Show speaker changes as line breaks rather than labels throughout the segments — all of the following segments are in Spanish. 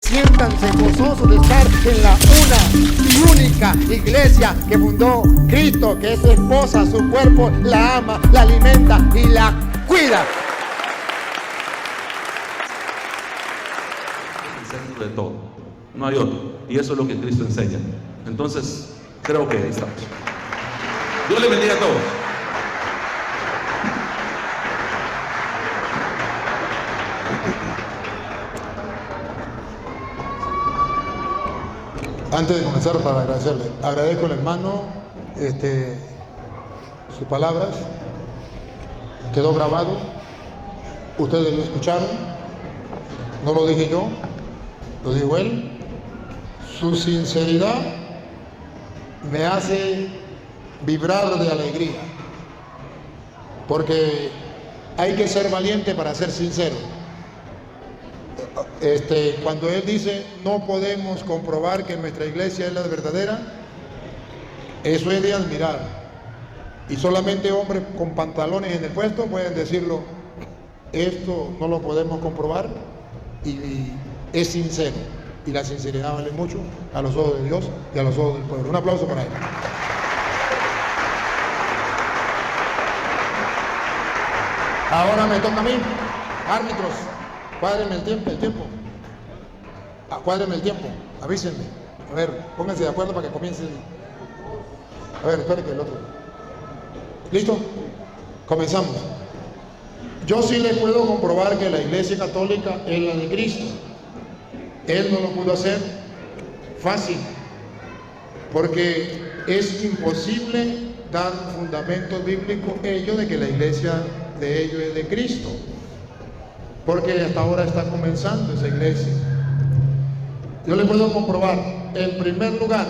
Siéntanse gozosos de estar en la una y única iglesia que fundó Cristo, que es su esposa, su cuerpo, la ama, la alimenta y la cuida.
Es el centro de todo, no hay otro, y eso es lo que Cristo enseña. Entonces, creo que ahí estamos. Dios les bendiga a todos.
Antes de comenzar, para agradecerle, agradezco al hermano sus palabras, quedó grabado, ustedes lo escucharon, no lo dije yo, lo dijo él. Su sinceridad me hace vibrar de alegría, porque hay que ser valiente para ser sincero. Cuando él dice no podemos comprobar que nuestra iglesia es la verdadera, eso es de admirar, y solamente hombres con pantalones en el puesto pueden decirlo. Esto no lo podemos comprobar, y es sincero, y la sinceridad vale mucho a los ojos de Dios y a los ojos del pueblo. Un aplauso para él. Ahora me toca a mí. Árbitros, cuádrenme el tiempo. Cuádrenme el tiempo, avísenme. A ver, pónganse de acuerdo para que comience. A ver, espere que el otro. ¿Listo? Comenzamos. Yo sí le puedo comprobar que la Iglesia Católica es la de Cristo. Él no lo pudo hacer fácil, porque es imposible dar fundamentos bíblicos ellos de que la iglesia de ellos es de Cristo, porque hasta ahora está comenzando esa iglesia. Yo le puedo comprobar, en primer lugar,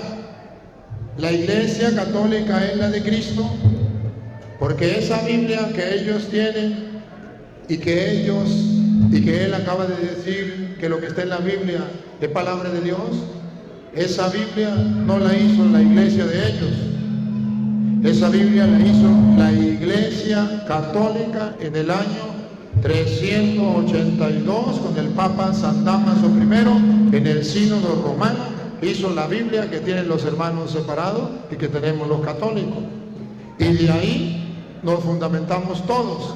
la Iglesia Católica es la de Cristo, porque esa Biblia que ellos tienen y que Él acaba de decir que lo que está en la Biblia es palabra de Dios, esa Biblia no la hizo la iglesia de ellos. Esa Biblia la hizo la Iglesia Católica en el año 382 con el Papa San Damaso I en el Sínodo Romano. Hizo la Biblia que tienen los hermanos separados y que tenemos los católicos, y de ahí nos fundamentamos todos.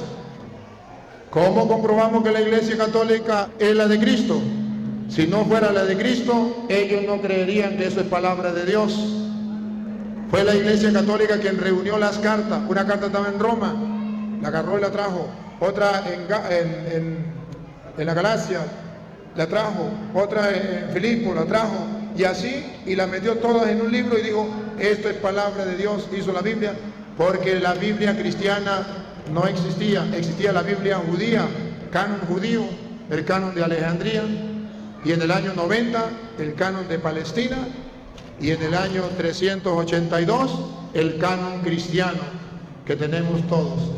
¿Cómo comprobamos que la Iglesia Católica es la de Cristo? Si no fuera la de Cristo, ellos no creerían que eso es palabra de Dios. Fue la Iglesia Católica quien reunió las cartas. Una carta estaba en Roma, la agarró y la trajo. Otra en la Galacia la trajo. Otra en Filipo la trajo. Y así, y la metió todas en un libro y dijo, esto es palabra de Dios. Hizo la Biblia, porque la Biblia cristiana no existía. Existía la Biblia judía, canon judío, el canon de Alejandría, y en el año 90 el canon de Palestina, y en el año 382 el canon cristiano que tenemos todos.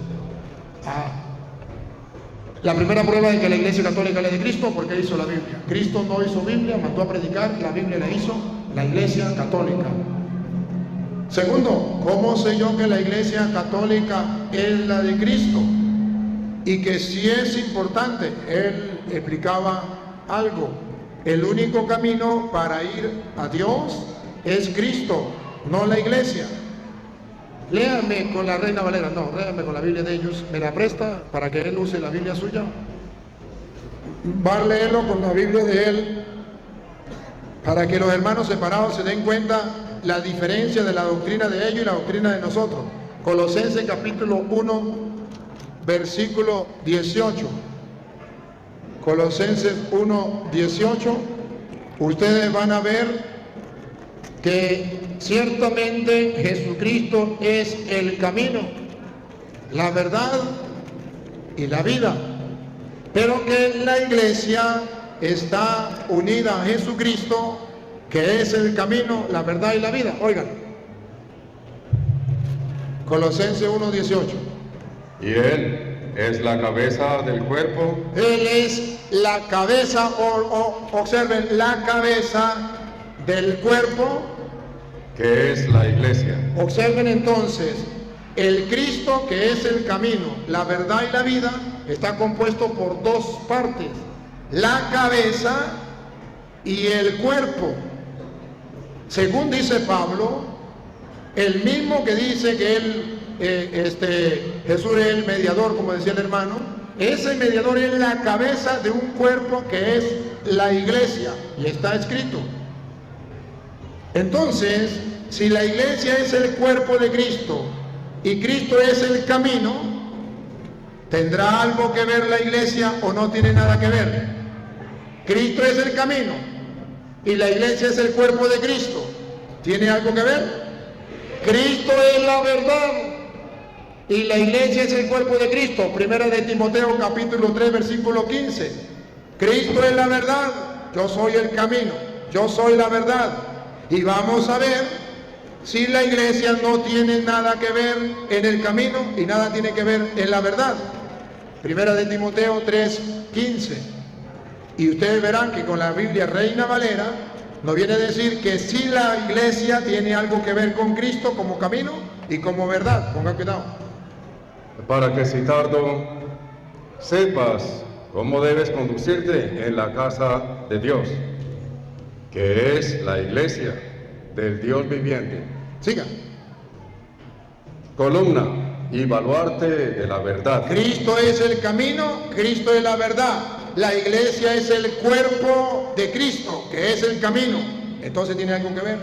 La primera prueba de que la Iglesia Católica es la de Cristo, porque hizo la Biblia. Cristo no hizo Biblia, mandó a predicar, la Biblia la hizo la Iglesia Católica. Segundo, ¿cómo sé yo que la Iglesia Católica es la de Cristo? Y que si es importante, él explicaba algo. El único camino para ir a Dios es Cristo, no la iglesia. Léame con la Reina Valera, no, léame con la Biblia de ellos, me la presta para que él use la Biblia suya. Va a leerlo con la Biblia de él, para que los hermanos separados se den cuenta la diferencia de la doctrina de ellos y la doctrina de nosotros. Colosenses capítulo 1, versículo 18. Colosenses 1, 18. Ustedes van a ver que ciertamente Jesucristo es el camino, la verdad y la vida, pero que la iglesia está unida a Jesucristo, que es el camino, la verdad y la vida. Oigan, Colosenses 1:18.
Y Él es la cabeza del cuerpo.
Él es la cabeza, observen, la cabeza del cuerpo,
que es la iglesia.
Observen entonces, el Cristo, que es el camino, la verdad y la vida, está compuesto por dos partes: la cabeza y el cuerpo. Según dice Pablo, el mismo que dice que Jesús es el mediador, como decía el hermano, ese mediador es la cabeza de un cuerpo que es la iglesia, y está escrito. Entonces, si la iglesia es el cuerpo de Cristo y Cristo es el camino, ¿tendrá algo que ver la iglesia o no tiene nada que ver? Cristo es el camino y la iglesia es el cuerpo de Cristo. ¿Tiene algo que ver? Cristo es la verdad y la iglesia es el cuerpo de Cristo. Primera de Timoteo capítulo 3 versículo 15. Cristo es la verdad, yo soy el camino, yo soy la verdad. Y vamos a ver si la iglesia no tiene nada que ver en el camino y nada tiene que ver en la verdad. Primera de Timoteo 3:15. Y ustedes verán que con la Biblia Reina Valera nos viene a decir que si la iglesia tiene algo que ver con Cristo como camino y como verdad. Pongan cuidado.
Para que si tardo, sepas cómo debes conducirte en la casa de Dios, que es la iglesia del Dios viviente.
Siga.
Columna y baluarte de la verdad.
Cristo es el camino, Cristo es la verdad. La iglesia es el cuerpo de Cristo, que es el camino. Entonces tiene algo que ver.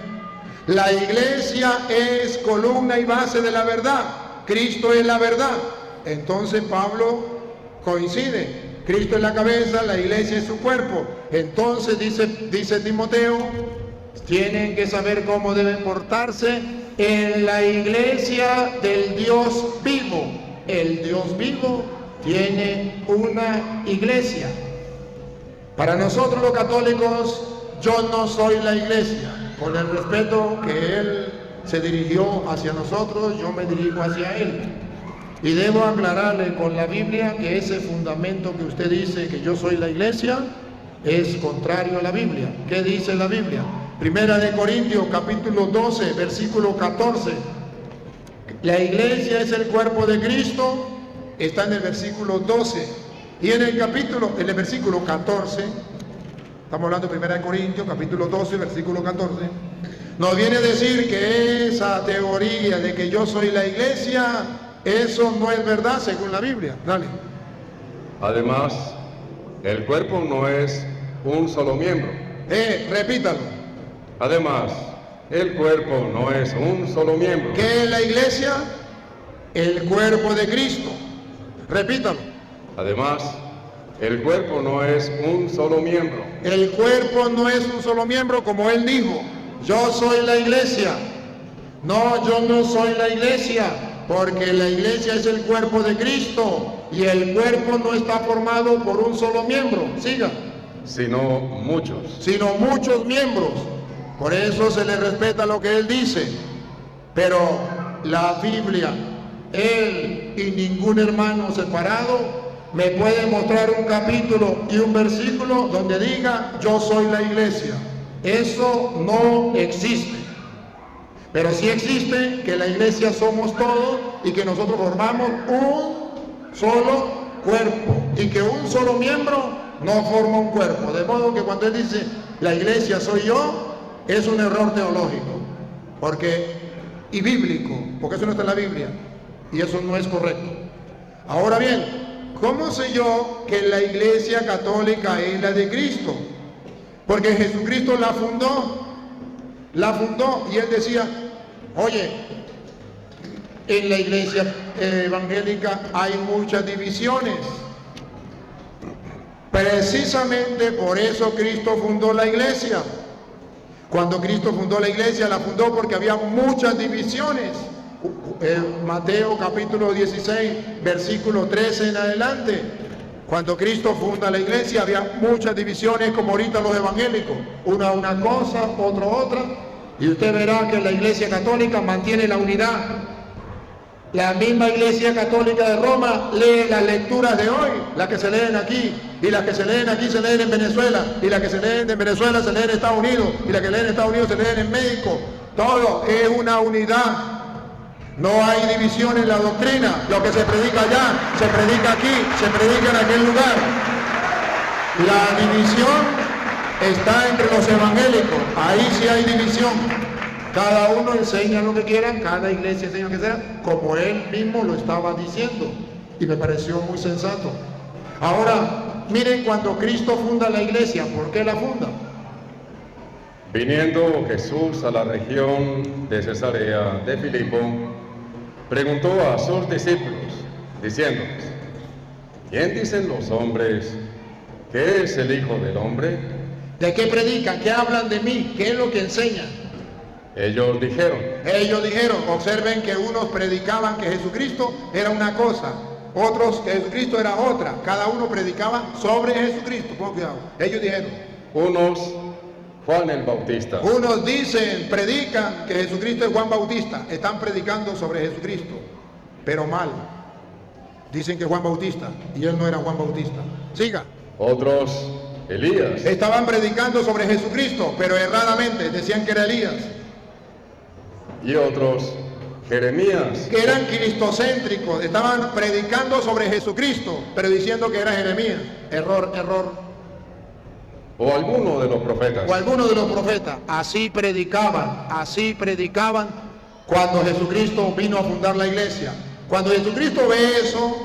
La iglesia es columna y base de la verdad. Cristo es la verdad. Entonces Pablo coincide. Cristo es la cabeza, la iglesia es su cuerpo. Entonces dice Timoteo, tienen que saber cómo deben portarse en la iglesia del Dios vivo. El Dios vivo tiene una iglesia. Para nosotros los católicos, yo no soy la iglesia. Con el respeto que Él se dirigió hacia nosotros, yo me dirijo hacia Él. Y debo aclararle con la Biblia que ese fundamento que usted dice que yo soy la iglesia es contrario a la Biblia. ¿Qué dice la Biblia? Primera de Corintios capítulo 12 versículo 14. La iglesia es el cuerpo de Cristo, está en el versículo 12. Y en el versículo 14, estamos hablando de Primera de Corintios capítulo 12 versículo 14, nos viene a decir que esa teoría de que yo soy la iglesia, eso no es verdad según la Biblia. Dale.
Además, el cuerpo no es un solo miembro.
Repítalo.
Además, el cuerpo no es un solo miembro.
¿Qué es la iglesia? El cuerpo de Cristo. Repítalo.
Además, el cuerpo no es un solo miembro.
El cuerpo no es un solo miembro, como Él dijo. Yo soy la iglesia. No, yo no soy la iglesia, porque la iglesia es el cuerpo de Cristo y el cuerpo no está formado por un solo miembro. Siga.
Sino muchos.
Sino muchos miembros. Por eso se le respeta lo que Él dice. Pero la Biblia, Él y ningún hermano separado me puede mostrar un capítulo y un versículo donde diga yo soy la iglesia. Eso no existe. Pero sí existe que la iglesia somos todos y que nosotros formamos un solo cuerpo y que un solo miembro no forma un cuerpo. De modo que cuando Él dice la iglesia soy yo, es un error teológico y bíblico, porque eso no está en la Biblia y eso no es correcto. Ahora bien, ¿cómo sé yo que la iglesia católica es la de Cristo? Porque Jesucristo la fundó y Él decía, oye, en la iglesia evangélica hay muchas divisiones. Precisamente por eso Cristo fundó la iglesia. Cuando Cristo fundó la iglesia, la fundó porque había muchas divisiones. Mateo capítulo 16, versículo 13 en adelante. Cuando Cristo funda la iglesia había muchas divisiones, como ahorita los evangélicos. Una cosa, otra. Y usted verá que la iglesia católica mantiene la unidad. La misma iglesia católica de Roma lee las lecturas de hoy, las que se leen aquí, y las que se leen aquí se leen en Venezuela, y las que se leen en Venezuela se leen en Estados Unidos, y las que leen en Estados Unidos se leen en México. Todo es una unidad. No hay división en la doctrina. Lo que se predica allá, se predica aquí, se predica en aquel lugar. La división está entre los evangélicos. Ahí sí hay división. Cada uno enseña lo que quiera, cada iglesia enseña lo que sea, como él mismo lo estaba diciendo. Y me pareció muy sensato. Ahora, miren cuando Cristo funda la iglesia, ¿por qué la funda?
Viniendo Jesús a la región de Cesarea de Filipo, preguntó a sus discípulos, diciéndoles: ¿quién dicen los hombres que es el Hijo del Hombre?
¿De qué predican? ¿Qué hablan de mí? ¿Qué es lo que enseñan?
Ellos dijeron,
observen que unos predicaban que Jesucristo era una cosa, otros que Jesucristo era otra. Cada uno predicaba sobre Jesucristo. Pon cuidado. Ellos dijeron,
unos Juan el Bautista,
unos predican que Jesucristo es Juan Bautista. Están predicando sobre Jesucristo, pero mal. Dicen que Juan Bautista, y él no era Juan Bautista. Siga.
Otros Elías.
Estaban predicando sobre Jesucristo, pero erradamente decían que era Elías.
Y otros Jeremías,
que eran cristocéntricos, estaban predicando sobre Jesucristo, pero diciendo que era Jeremías. Error.
O alguno de los profetas.
Así predicaban cuando Jesucristo vino a fundar la iglesia. Cuando Jesucristo ve eso,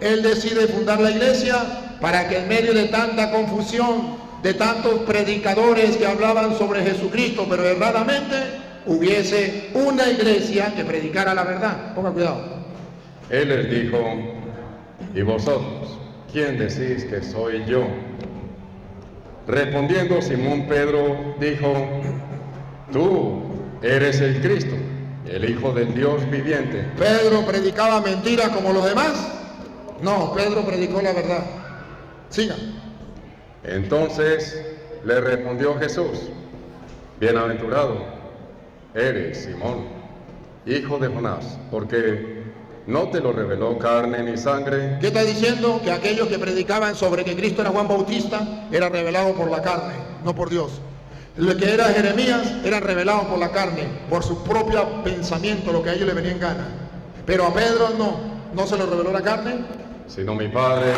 él decide fundar la iglesia para que en medio de tanta confusión, de tantos predicadores que hablaban sobre Jesucristo, pero erradamente, hubiese una iglesia que predicara la verdad. Ponga cuidado.
Él les dijo: ¿y vosotros, quién decís que soy yo? Respondiendo Simón Pedro dijo: tú eres el Cristo, el Hijo del Dios viviente.
¿Pedro predicaba mentiras como los demás? No, Pedro predicó la verdad. Siga.
Entonces le respondió Jesús: bienaventurado eres, Simón, hijo de Jonás, porque no te lo reveló carne ni sangre.
¿Qué está diciendo? Que aquellos que predicaban sobre que Cristo era Juan Bautista era revelado por la carne, no por Dios. Lo que era Jeremías era revelado por la carne, por su propio pensamiento, lo que a ellos le venía en gana. Pero a Pedro no se lo reveló la carne,
sino mi Padre.